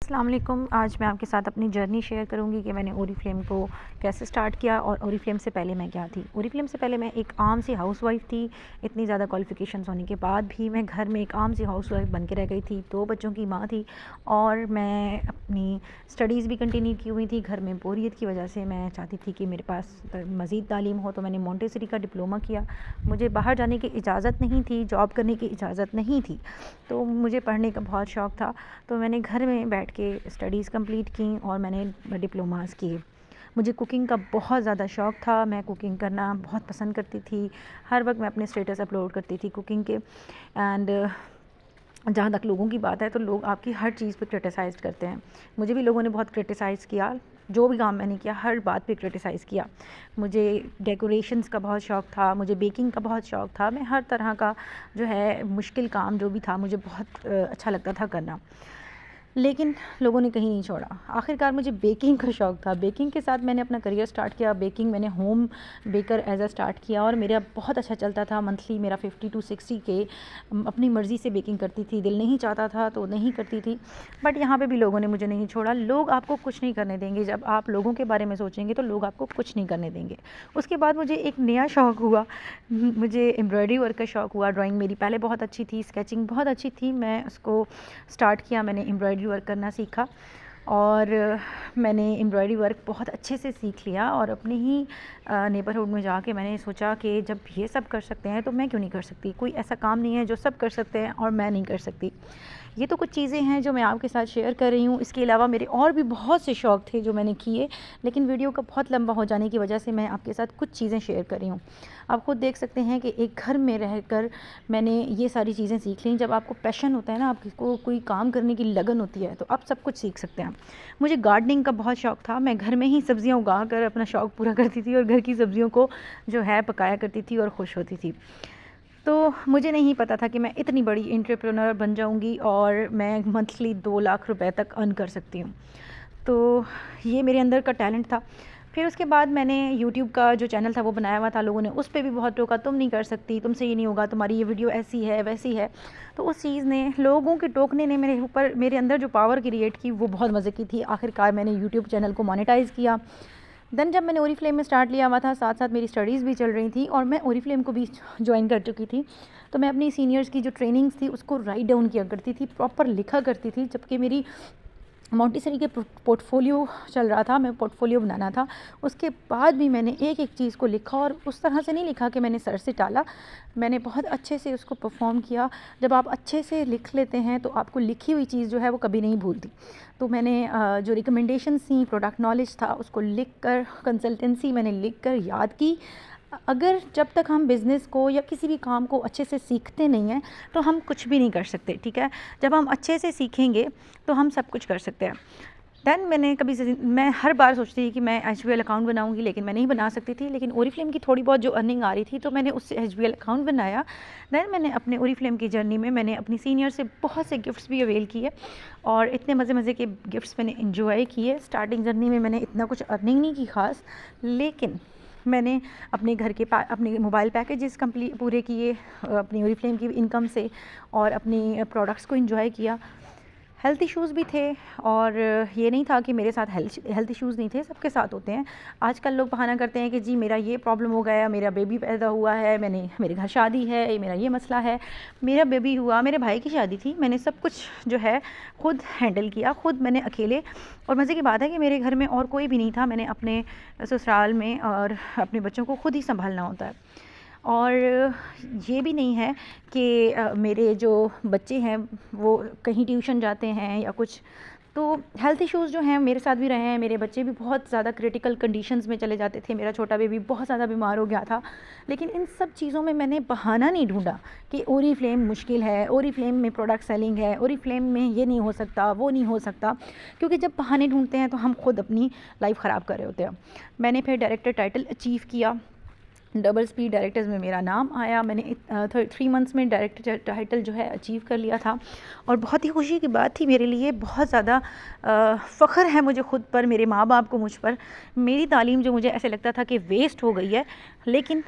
अस्सलाम वालेकुम। आज मैं आपके साथ अपनी जर्नी शेयर करूंगी कि मैंने ओरीफ्लेम को कैसे स्टार्ट किया और ओरीफ्लेम से पहले मैं क्या थी। ओरीफ्लेम से पहले मैं एक आम सी हाउसवाइफ़ थी। इतनी ज़्यादा क्वालिफ़िकेशंस होने के बाद भी मैं घर में एक आम सी हाउसवाइफ़ बन के रह गई थी। 2 बच्चों की माँ थी और मैं अपनी स्टडीज़ भी कंटिन्यू की हुई थी। घर में बोरियत की वजह से मैं चाहती थी कि मेरे पास मज़ीद तालीम हो, तो मैंने मोंटेसरी का डिप्लोमा किया। मुझे बाहर जाने की इजाज़त नहीं थी, जॉब करने की इजाज़त नहीं थी, तो मुझे पढ़ने का बहुत शौक़ था। तो मैंने घर में बैठ के स्टडीज़ कंप्लीट की और मैंने डिप्लोमास किए। मुझे कुकिंग का बहुत ज़्यादा शौक़ था। मैं कुकिंग करना बहुत पसंद करती थी। हर वक्त मैं अपने स्टेटस अपलोड करती थी कुकिंग के। एंड जहाँ तक लोगों की बात है तो लोग आपकी हर चीज़ पे क्रिटिसाइज़ करते हैं। मुझे भी लोगों ने बहुत क्रिटिसाइज़ किया। जो भी काम मैंने किया हर बात पे क्रिटिसाइज़ किया। मुझे डेकोरेशंस का बहुत शौक़ था, मुझे बेकिंग का बहुत शौक़ था। मैं हर तरह का जो है मुश्किल काम जो भी था मुझे बहुत अच्छा लगता था करना। लेकिन लोगों ने कहीं नहीं छोड़ा। आखिरकार मुझे बेकिंग का शौक़ था। बेकिंग के साथ मैंने अपना करियर स्टार्ट किया। बेकिंग मैंने home baker as a start किया और मेरा बहुत अच्छा चलता था। मंथली मेरा 50 टू 60 के अपनी मर्ज़ी से बेकिंग करती थी। दिल नहीं चाहता था तो नहीं करती थी। बट यहाँ पे भी लोगों ने मुझे नहीं छोड़ा। लोग आपको कुछ नहीं करने देंगे। जब आप लोगों के बारे में सोचेंगे तो लोग आपको कुछ नहीं करने देंगे। उसके बाद मुझे एक नया शौक़ हुआ। मुझे एम्ब्रॉयडरी वर्क का शौक़ हुआ। ड्राइंग मेरी पहले बहुत अच्छी थी, स्केचिंग बहुत अच्छी थी। मैं उसको स्टार्ट किया, मैंने एम्ब्रॉयडरी वर्क करना सीखा और मैंने एम्ब्रॉयडरी वर्क बहुत अच्छे से सीख लिया और अपने ही नेबरहुड में जाके मैंने सोचा कि जब ये सब कर सकते हैं तो मैं क्यों नहीं कर सकती। कोई ऐसा काम नहीं है जो सब कर सकते हैं और मैं नहीं कर सकती। ये तो कुछ चीज़ें हैं जो मैं आपके साथ शेयर कर रही हूँ। इसके अलावा मेरे और भी बहुत से शौक़ थे जो मैंने किए, लेकिन वीडियो का बहुत लंबा हो जाने की वजह से मैं आपके साथ कुछ चीज़ें शेयर कर रही हूँ। आप खुद देख सकते हैं कि एक घर में रहकर मैंने ये सारी चीज़ें सीख ली। जब आपको पैशन होता है ना, आपको कोई काम करने की लगन होती है, तो आप सब कुछ सीख सकते हैं। मुझे गार्डनिंग का बहुत शौक़ था। मैं घर में ही सब्ज़ियाँ उगा कर अपना शौक़ पूरा करती थी और घर की सब्ज़ियों को जो है पकाया करती थी और खुश होती थी। तो मुझे नहीं पता था कि मैं इतनी बड़ी एंटरप्रेन्योर बन जाऊंगी और मैं मंथली 2 लाख रुपए तक अर्न कर सकती हूँ। तो ये मेरे अंदर का टैलेंट था। फिर उसके बाद मैंने यूट्यूब का जो चैनल था वो बनाया हुआ था। लोगों ने उस पे भी बहुत टोका, तुम नहीं कर सकती, तुमसे ये नहीं होगा, तुम्हारी ये वीडियो ऐसी है वैसी है। तो उस चीज़ ने, लोगों के टोकने ने मेरे ऊपर, मेरे अंदर जो पावर क्रिएट की वो बहुत मज़े की थी। आखिरकार मैंने यूट्यूब चैनल को मोनेटाइज़ किया। देन जब मैंने ओरीफ्लेम में स्टार्ट लिया हुआ था, साथ साथ मेरी स्टडीज़ भी चल रही थी और मैं ओरीफ्लेम को भी ज्वाइन कर चुकी थी। तो मैं अपनी सीनियर्स की जो ट्रेनिंग्स थी उसको राइट डाउन किया करती थी, प्रॉपर लिखा करती थी। जबकि मेरी मोंटेसरी के पोर्टफोलियो चल रहा था, मैं पोर्टफोलियो बनाना था। उसके बाद भी मैंने एक एक चीज़ को लिखा और उस तरह से नहीं लिखा कि मैंने सर से टाला। मैंने बहुत अच्छे से उसको परफॉर्म किया। जब आप अच्छे से लिख लेते हैं तो आपको लिखी हुई चीज़ जो है वो कभी नहीं भूलती। तो मैंने जो रिकमेंडेशंस थी, प्रोडक्ट नॉलेज था, उसको लिख कर, कंसल्टेंसी मैंने लिख कर याद की। अगर जब तक हम बिज़नेस को या किसी भी काम को अच्छे से सीखते नहीं हैं तो हम कुछ भी नहीं कर सकते, ठीक है। जब हम अच्छे से सीखेंगे तो हम सब कुछ कर सकते हैं। देन मैं हर बार सोचती थी कि मैं एचबीएल अकाउंट बनाऊंगी, लेकिन मैं नहीं बना सकती थी। लेकिन ओरीफ्लेम की थोड़ी बहुत जो अर्निंग आ रही थी तो मैंने उससे एचबीएल अकाउंट बनाया। देन मैंने अपने ओरीफ्लेम की जर्नी में मैंने अपनी सीनियर से बहुत से गिफ्ट्स भी अवेल किए और इतने मज़े मज़े के गिफ्ट्स मैंने इंजॉय किए। स्टार्टिंग जर्नी में मैंने इतना कुछ अर्निंग नहीं की ख़ास, लेकिन मैंने अपने घर के अपने मोबाइल पैकेजेस कंप्लीट पूरे किए अपनी ओरीफ्लेम की इनकम से और अपनी प्रोडक्ट्स को एंजॉय किया। हेल्थ इश्यूज़ भी थे और ये नहीं था कि मेरे साथ हेल्थ इश्यूज़ नहीं थे, सबके साथ होते हैं। आजकल लोग बहाना करते हैं कि जी मेरा ये प्रॉब्लम हो गया, मेरा बेबी पैदा हुआ है, मेरे घर शादी है, मेरा ये मसला है। मेरा बेबी हुआ, मेरे भाई की शादी थी, मैंने सब कुछ जो है खुद हैंडल किया, खुद मैंने अकेले। और मज़े की बात है कि मेरे घर में और कोई भी नहीं था। मैंने अपने ससुराल में और अपने बच्चों को खुद ही संभालना होता है। और ये भी नहीं है कि मेरे जो बच्चे हैं वो कहीं ट्यूशन जाते हैं या कुछ। तो हेल्थ इश्यूज़ जो हैं मेरे साथ भी रहे हैं। मेरे बच्चे भी बहुत ज़्यादा क्रिटिकल कंडीशंस में चले जाते थे। मेरा छोटा बेबी बहुत ज़्यादा बीमार हो गया था। लेकिन इन सब चीज़ों में मैंने बहाना नहीं ढूंढा कि ओरीफ्लेम मुश्किल है, ओरीफ्लेम में प्रोडक्ट सेलिंग है, ओरीफ्लेम में ये नहीं हो सकता, वो नहीं हो सकता। क्योंकि जब बहाने ढूंढते हैं तो हम खुद अपनी लाइफ ख़राब कर रहे होते हैं। मैंने फिर डायरेक्टर टाइटल अचीव किया। डबल स्पीड डायरेक्टर्स में मेरा नाम आया। मैंने 3 मंथ्स में डायरेक्टर टाइटल जो है अचीव कर लिया था और बहुत ही खुशी की बात थी मेरे लिए। बहुत ज़्यादा फ़ख्र है मुझे खुद पर, मेरे माँ बाप को मुझ पर। मेरी तालीम जो मुझे ऐसे लगता था कि वेस्ट हो गई है, लेकिन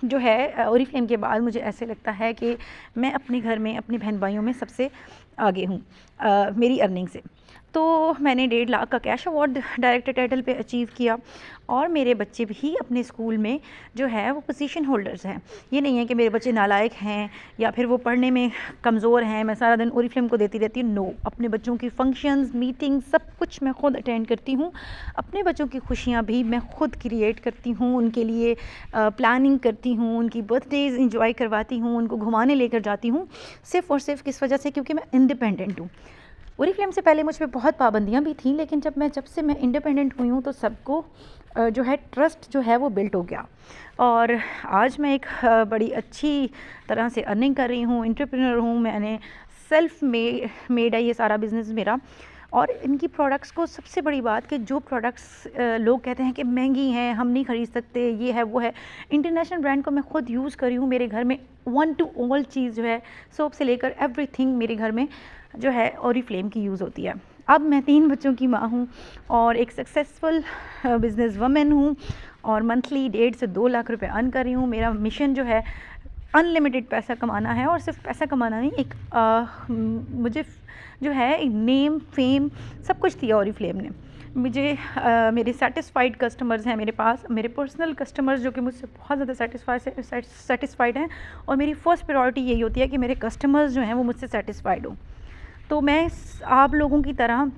जो है ओरीफ्लेम के बाद मुझे ऐसे लगता है कि मैं अपने घर में अपने बहन भाइयों में सबसे आगे हूँ मेरी अर्निंग से। तो मैंने 1.5 लाख का कैश अवार्ड डायरेक्टर टाइटल पे अचीव किया और मेरे बच्चे भी अपने स्कूल में जो है वो पोजीशन होल्डर्स हैं। ये नहीं है कि मेरे बच्चे नालायक हैं या फिर वो पढ़ने में कमज़ोर हैं, मैं सारा दिन ओरीफ्लेम को देती रहती हूँ। नो, अपने बच्चों की फंक्शंस, मीटिंग सब कुछ मैं खुद अटेंड करती हूँ। अपने बच्चों की खुशियाँ भी मैं खुद क्रिएट करती हूँ, उनके लिए प्लानिंग करती हूँ, उनकी बर्थडेज इंजॉय करवाती हूँ, उनको घुमाने लेकर जाती हूँ, सिर्फ़ और सिर्फ किस वजह से, क्योंकि मैं इंडिपेंडेंट हूँ। ओरीफ्लेम से पहले मुझ पे बहुत पाबंदियाँ भी थी, लेकिन जब से मैं इंडिपेंडेंट हुई हूँ तो सबको जो है ट्रस्ट जो है वो बिल्ट हो गया और आज मैं एक बड़ी अच्छी तरह से अर्निंग कर रही हूँ, एंटरप्रेन्योर हूँ। मैंने सेल्फ मेड है ये सारा बिज़नेस मेरा। और इनकी प्रोडक्ट्स को सबसे बड़ी बात कि जो प्रोडक्ट्स लोग कहते हैं कि महंगी हैं, हम नहीं ख़रीद सकते, ये है वो है, इंटरनेशनल ब्रांड को मैं खुद यूज़ करी हूँ। मेरे घर में वन टू ऑल चीज़ जो है, सोप से लेकर एवरीथिंग मेरे घर में जो है ओरीफ्लेम की यूज़ होती है। अब मैं 3 बच्चों की माँ हूँ और एक सक्सेसफुल बिज़नेस वुमन हूँ और मंथली 1.5 से 2 लाख रुपए अर्न कर रही हूँ। मेरा मिशन जो है अनलिमिटेड पैसा कमाना है और सिर्फ पैसा कमाना नहीं, एक मुझे जो है एक नेम फेम सब कुछ दिया ओरीफ्लेम ने मुझे। मेरे सेटिस्फाइड कस्टमर्स हैं मेरे पास, मेरे पर्सनल कस्टमर्स जो कि मुझसे बहुत ज़्यादा सेटिस्फाइड हैं और मेरी फ़र्स्ट प्रायोरिटी यही होती है कि मेरे कस्टमर्स जो हैं वो मुझसे सेटिस्फाइड हों। तो मैं आप लोगों की तरह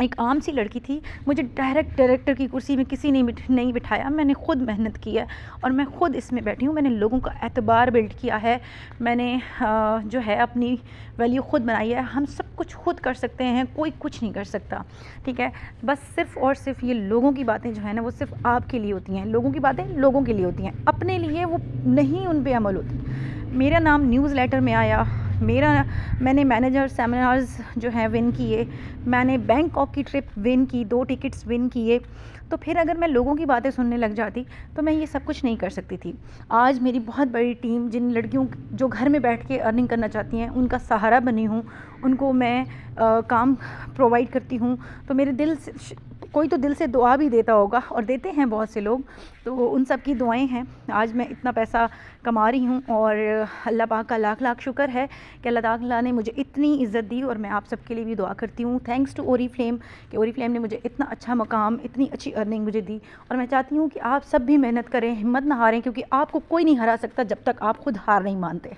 एक आम सी लड़की थी, मुझे डायरेक्टर की कुर्सी में किसी ने नहीं बिठाया, मैंने खुद मेहनत की है और मैं खुद इसमें बैठी हूँ। मैंने लोगों का एतबार बिल्ड किया है, मैंने जो है अपनी वैल्यू खुद बनाई है। हम सब कुछ खुद कर सकते हैं, कोई कुछ नहीं कर सकता, ठीक है। बस सिर्फ़ और सिर्फ ये लोगों की बातें जो है ना वो सिर्फ आपके लिए होती हैं, लोगों की बातें लोगों के लिए होती हैं, अपने लिए वो नहीं उन पर अमल होती। मेरा नाम न्यूज़लेटर में आया, मैंने मैनेजर सेमिनार्स जो हैं विन किए, मैंने बैंकॉक की ट्रिप विन की, 2 टिकट्स विन किए। तो फिर अगर मैं लोगों की बातें सुनने लग जाती तो मैं ये सब कुछ नहीं कर सकती थी। आज मेरी बहुत बड़ी टीम, जिन लड़कियों जो घर में बैठ के अर्निंग करना चाहती हैं, उनका सहारा बनी हूँ, उनको मैं काम प्रोवाइड करती हूँ। तो मेरे दिल से कोई तो दिल से दुआ भी देता होगा और देते हैं बहुत से लोग, तो उन सब की दुआएं हैं आज मैं इतना पैसा कमा रही हूँ। और अल्लाह पाक का लाख लाख शुक्र है कि अल्लाह ताला ने मुझे इतनी इज़्ज़त दी और मैं आप सबके लिए भी दुआ करती हूँ। थैंक्स टू ओरीफ्लेम कि ओरीफ्लेम ने मुझे इतना अच्छा मकाम, इतनी अच्छी अर्निंग मुझे दी। और मैं चाहती हूँ कि आप सब भी मेहनत करें, हिम्मत ना हारें, क्योंकि आपको कोई नहीं हरा सकता जब तक आप खुद हार नहीं मानते।